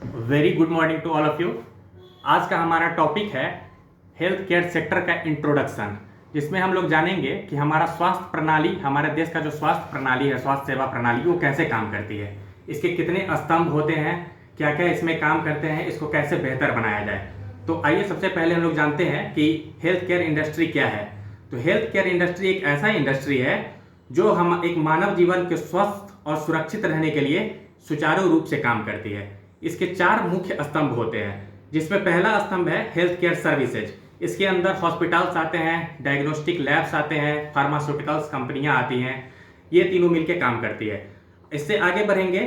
Very good morning to all of you. आज का हमारा टॉपिक है हेल्थ केयर सेक्टर का इंट्रोडक्शन, जिसमें हम लोग जानेंगे कि हमारा स्वास्थ्य प्रणाली, हमारे देश का जो स्वास्थ्य प्रणाली है, स्वास्थ्य सेवा प्रणाली, वो कैसे काम करती है, इसके कितने स्तंभ होते हैं, क्या क्या इसमें काम करते हैं, इसको कैसे बेहतर बनाया जाए। तो आइए सबसे पहले हम लोग जानते हैं कि हेल्थ केयर इंडस्ट्री क्या है। तो हेल्थ केयर इंडस्ट्री एक ऐसा इंडस्ट्री है जो हम एक मानव जीवन के स्वस्थ और सुरक्षित रहने के लिए सुचारू रूप से काम करती है। इसके 4 मुख्य स्तंभ होते हैं, जिसमें पहला स्तंभ है हेल्थ केयर सर्विसेज। इसके अंदर हॉस्पिटल्स आते हैं, डायग्नोस्टिक लैब्स आते हैं, फार्मास्यूटिकल्स कंपनियां आती हैं, ये तीनों मिलकर काम करती है। इससे आगे बढ़ेंगे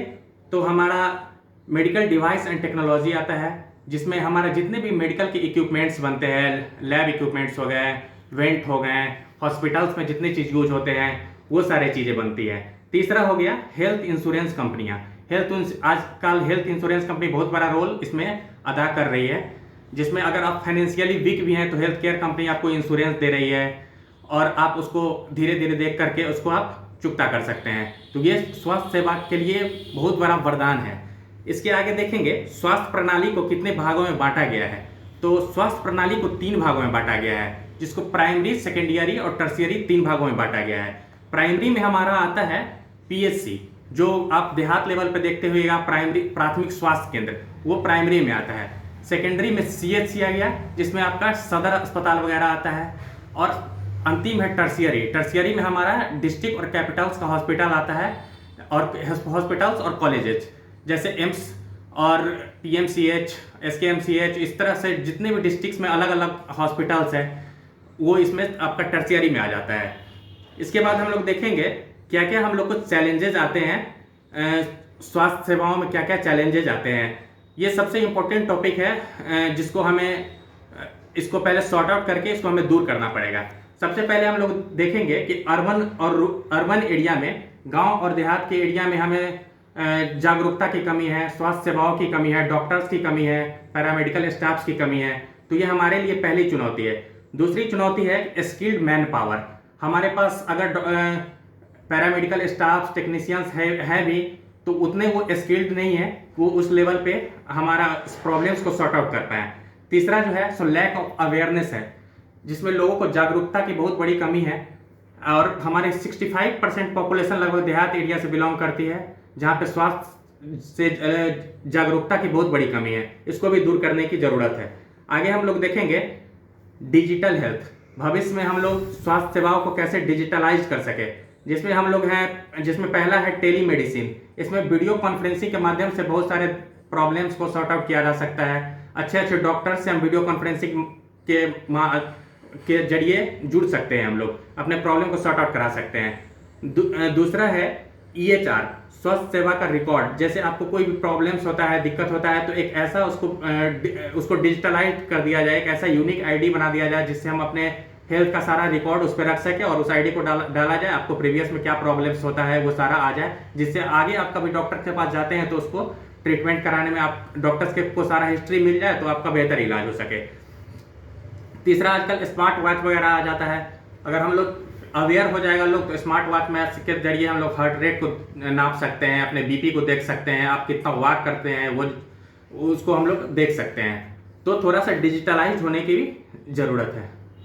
तो हमारा मेडिकल डिवाइस एंड टेक्नोलॉजी आता है, जिसमें हमारे जितने भी मेडिकल के इक्विपमेंट्स बनते हैं, लैब इक्विपमेंट्स हो गए, वेंट हो गए, हॉस्पिटल्स में जितने चीज़ यूज होते हैं वो सारे चीज़ें बनती है। तीसरा हो गया हेल्थ इंश्योरेंस कंपनियां। आजकल हेल्थ इंश्योरेंस कंपनी बहुत बड़ा रोल इसमें अदा कर रही है, जिसमें अगर आप फाइनेंशियली वीक भी हैं तो हेल्थ केयर कंपनी आपको इंश्योरेंस दे रही है और आप उसको धीरे धीरे देख करके उसको आप चुकता कर सकते हैं। तो ये स्वास्थ्य सेवा के लिए बहुत बड़ा वरदान है। इसके आगे देखेंगे स्वास्थ्य प्रणाली को कितने भागों में बांटा गया है। तो स्वास्थ्य प्रणाली को 3 भागों में बांटा गया है, जिसको प्राइमरी, सेकेंडरी और टर्शियरी 3 भागों में बांटा गया है। प्राइमरी में हमारा आता है पीएचसी, जो आप देहात लेवल पे देखते हुएगा, प्राथमिक स्वास्थ्य केंद्र, वो प्राइमरी में आता है। सेकेंडरी में सीएचसी आ गया, जिसमें आपका सदर अस्पताल वगैरह आता है। और अंतिम है टर्शियरी। टर्शियरी में हमारा डिस्ट्रिक्ट और कैपिटल्स का हॉस्पिटल आता है, और हॉस्पिटल्स और कॉलेजेस जैसे एम्स और पीएमसीएच, एसकेएमसीएच, इस तरह से जितने भी डिस्ट्रिक्ट्स में अलग अलग हॉस्पिटल्स हैं वो इसमें आपका टर्शियरी में आ जाता है। इसके बाद हम लोग देखेंगे क्या क्या हम लोग को चैलेंजेस आते हैं, स्वास्थ्य सेवाओं में क्या क्या चैलेंजेस आते हैं। ये सबसे इम्पोर्टेंट टॉपिक है, जिसको हमें इसको पहले सॉर्ट आउट करके इसको हमें दूर करना पड़ेगा। सबसे पहले हम लोग देखेंगे कि अर्बन एरिया में, गांव और देहात के एरिया में हमें जागरूकता की कमी है, स्वास्थ्य सेवाओं की कमी है, डॉक्टर्स की कमी है, पैरामेडिकल स्टाफ्स की कमी है। तो ये हमारे लिए पहली चुनौती है। दूसरी चुनौती है स्किल्ड मैन पावर। हमारे पास अगर पैरामेडिकल स्टाफ, टेक्नीशियंस है भी, तो उतने वो स्किल्ड नहीं है, वो उस लेवल पे हमारा प्रॉब्लम्स को सॉर्ट आउट कर पाए। तीसरा जो है सो लैक ऑफ अवेयरनेस है, जिसमें लोगों को जागरूकता की बहुत बड़ी कमी है। और हमारे 65% पॉपुलेशन लगभग देहात एरिया से बिलोंग करती है, जहाँ पे स्वास्थ्य से जागरूकता की बहुत बड़ी कमी है। इसको भी दूर करने की जरूरत है। आगे हम लोग देखेंगे डिजिटल हेल्थ। भविष्य में हम लोग स्वास्थ्य सेवाओं को कैसे डिजिटलाइज कर सके, जिसमें हम लोग हैं, जिसमें पहला है टेलीमेडिसिन। इसमें वीडियो कॉन्फ्रेंसिंग के माध्यम से बहुत सारे प्रॉब्लम्स को सॉर्ट आउट किया जा सकता है। अच्छे अच्छे डॉक्टर से हम वीडियो कॉन्फ्रेंसिंग के जरिए जुड़ सकते हैं, हम लोग अपने प्रॉब्लम को सॉर्ट आउट करा सकते हैं। दूसरा है ईएचआर, स्वास्थ्य सेवा का रिकॉर्ड। जैसे आपको कोई भी प्रॉब्लम्स होता है, दिक्कत होता है, तो एक ऐसा उसको डिजिटलाइज कर दिया जाए, एक ऐसा यूनिक आईडी बना दिया जाए जिससे हम अपने हेल्थ का सारा रिकॉर्ड उस पर रख सके और उस आईडी को डाला जाए। आपको प्रीवियस में क्या प्रॉब्लम्स होता है वो सारा आ जाए, जिससे आगे आप कभी डॉक्टर के पास जाते हैं तो उसको ट्रीटमेंट कराने में आप डॉक्टर्स के को सारा हिस्ट्री मिल जाए, तो आपका बेहतर इलाज हो सके। तीसरा, आजकल स्मार्ट वॉच वगैरह आ जाता है। अगर हम लोग अवेयर हो जाएगा लोग, तो स्मार्ट वॉच में के जरिए हम लोग हार्ट रेट को नाप सकते हैं, अपने बीपी को देख सकते हैं, आप कितना वॉक करते हैं वो उसको हम लोग देख सकते हैं। तो थोड़ा सा डिजिटलाइज होने की भी ज़रूरत है।